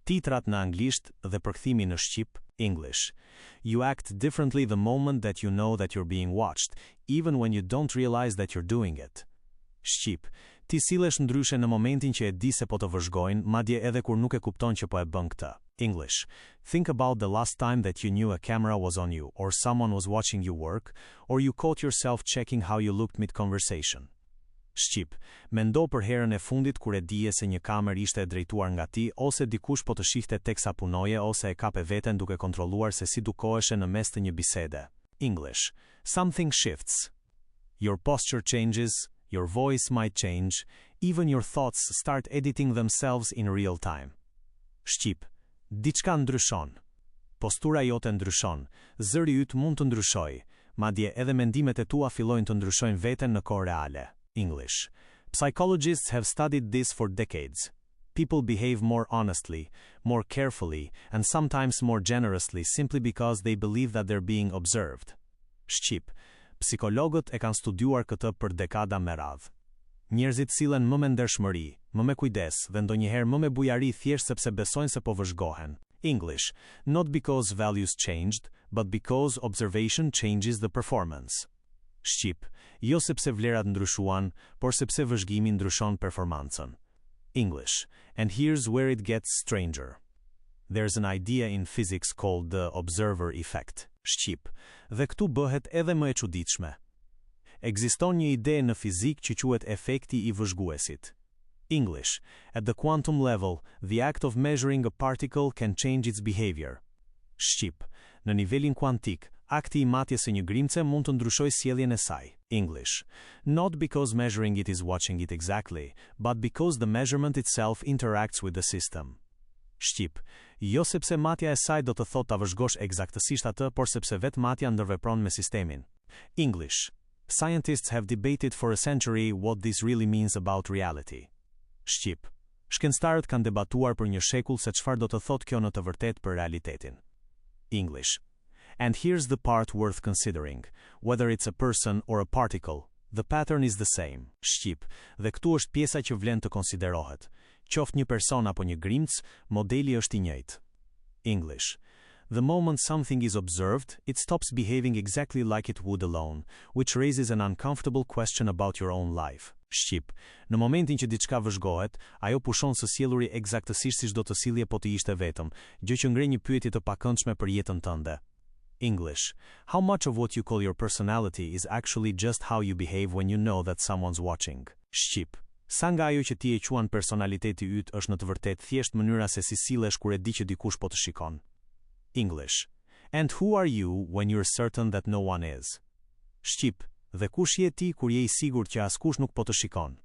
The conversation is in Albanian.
Titrat në anglisht dhe përkthimi në shqip, English. You act differently the moment that you know that you're being watched, even when you don't realize that you're doing it. Shqip. Ti sillesh ndryshe në momentin që e di se po të vëzhgojnë, madje edhe kur nuk e kupton që po e bën këtë. English. Think about the last time that you knew a camera was on you, or someone was watching you work, or you caught yourself checking how you looked mid-conversation. Shqip. Mendo për herën e fundit kur e dije se një kamerë ishte e drejtuar nga ti, ose dikush po të shihte teksa punoje, ose e kape veten duke kontrolluar se si dukoheshe në mes të një bisede. English. Something shifts. Your posture changes, your voice might change, even your thoughts start editing themselves in real time. Shqip. Diçka ndryshon. Postura jote ndryshon, zëri yt mund të ndryshojë, madje edhe mendimet e tua fillojnë të ndryshojnë veten në kohë reale. English. Psychologists have studied this for decades. People behave more honestly, more carefully, and sometimes more generously simply because they believe that they're being observed. Shqip. Psikologët e kanë studiuar këtë për dekada me radhë. Njerëzit sillen më me ndershmëri, më me kujdes dhe ndonjëherë më me bujari thjesht sepse besojnë se po vëzhgohen. English. Not because values changed, but because observation changes the performance. Shqip. Jo sepse vlerat ndryshuan, por sepse vëzhgimi ndryshon performancën. English. And here's where it gets stranger. There's an idea in physics called the observer effect. Shqip. Dhe këtu bëhet edhe më e çuditshme. Ekziston një ide në fizik që quhet efekti I vëzhguesit. English. At the quantum level, the act of measuring a particle can change its behavior. Shqip. Në nivelin kuantik, akti I matjes së një grimce mund të ndryshojë sjelljen e saj. English. Not because measuring it is watching it exactly, but because the measurement itself interacts with the system. Shqip. Jo sepse matja e saj do të thotë ta vëzhgosh eksaktësisht atë, por sepse vetë matja ndërvepron me sistemin. English. Scientists have debated for a century what this really means about reality. Shqip. Shkencëtarët kanë debatuar për një shekull se çfarë do të thotë kjo në të vërtetë për realitetin. English. And here's the part worth considering. Whether it's a person or a particle, the pattern is the same. Shqip. Dhe këtu është pjesa që vlen të konsiderohet. Qoftë një person apo një grimc, modeli është I njëjtë. English. The moment something is observed, it stops behaving exactly like it would alone, which raises an uncomfortable question about your own life. Shqip. Në momentin që diçka vëzhgohet, ajo pushon së sjelluri eksaktësisht siç do të sillje po të ishte vetëm, gjë që ngre një pyetje të pakëndshme për jetën tënde. English. How much of what you call your personality is actually just how you behave when you know that someone's watching? Shqip. Sa nga ajo që ti e quan personaliteti yt është në të vërtetë thjesht mënyra se si sillesh kur e di që dikush po të shikon. English. And who are you when you're certain that no one is? Shqip. Dhe kush je ti kur je I sigurt që askush nuk po të shikon?